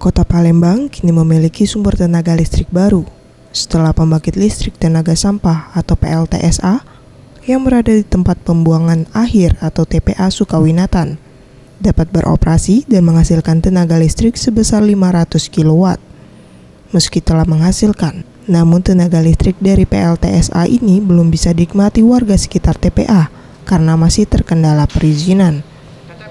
Kota Palembang kini memiliki sumber tenaga listrik baru setelah pembangkit listrik tenaga sampah atau PLTSA yang berada di tempat pembuangan akhir atau TPA Sukawinatan dapat beroperasi dan menghasilkan tenaga listrik sebesar 500 kW. Meski telah menghasilkan, namun tenaga listrik dari PLTSA ini belum bisa dinikmati warga sekitar TPA karena masih terkendala perizinan.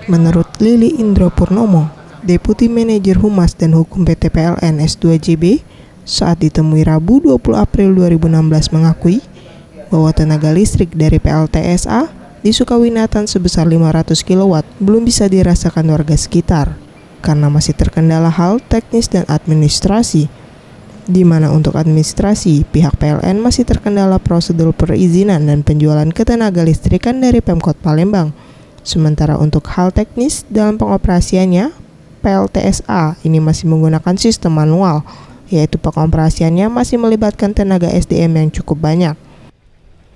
Menurut Lili Indro Purnomo, Deputi Manajer Humas dan Hukum PT PLN S2JB, saat ditemui Rabu 20 April 2016 mengakui bahwa tenaga listrik dari PLTSA di Sukawinatan sebesar 500 kW belum bisa dirasakan warga sekitar karena masih terkendala hal teknis dan administrasi, di mana untuk administrasi pihak PLN masih terkendala prosedur perizinan dan penjualan ketenaga listrikan dari Pemkot Palembang. Sementara untuk hal teknis dalam pengoperasiannya, PLTSA ini masih menggunakan sistem manual, yaitu pengoperasiannya masih melibatkan tenaga SDM yang cukup banyak.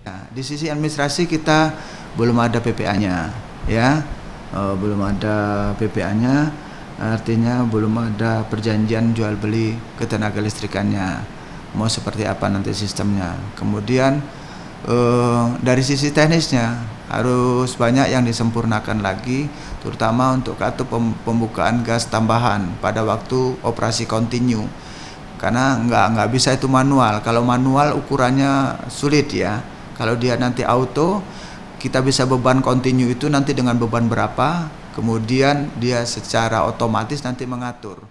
Nah, di sisi administrasi kita belum ada PPA-nya, ya, belum ada PPA-nya, artinya belum ada perjanjian jual beli ketenaga listrikannya. Mau seperti apa nanti sistemnya? Kemudian dari sisi teknisnya harus banyak yang disempurnakan lagi, terutama untuk kartu pembukaan gas tambahan pada waktu operasi kontinu, karena nggak bisa itu manual. Kalau manual ukurannya sulit ya. Kalau dia nanti auto, kita bisa beban kontinu itu nanti dengan beban berapa, kemudian dia secara otomatis nanti mengatur.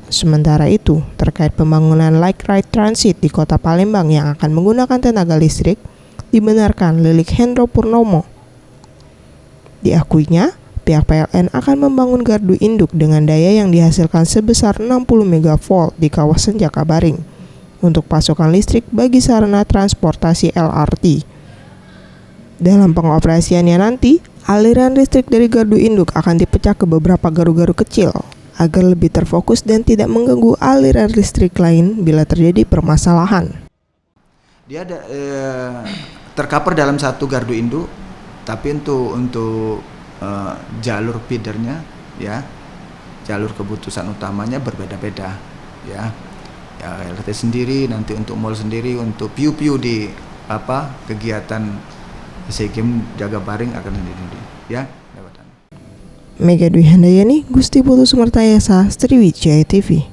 Sementara itu, terkait pembangunan light rail transit di Kota Palembang yang akan menggunakan tenaga listrik, dibenarkan Lilik Hendro Purnomo. Diakuinya, pihak PLN akan membangun gardu induk dengan daya yang dihasilkan sebesar 60 MV di kawasan Jakabaring untuk pasokan listrik bagi sarana transportasi LRT. Dalam pengoperasiannya nanti, aliran listrik dari gardu induk akan dipecah ke beberapa garu-garu kecil agar lebih terfokus dan tidak mengganggu aliran listrik lain bila terjadi permasalahan. Dia ada tercover dalam satu gardu induk, tapi untuk jalur feedernya, ya, jalur keputusan utamanya berbeda-beda, ya. Ya, LRT sendiri, nanti untuk mall sendiri, untuk piu-piu di kegiatan SEA Games Jakabaring akan sendiri, ya. Mega Dwi Handayani, Gusti Putu Sumertayasa, Sriwijaya TV.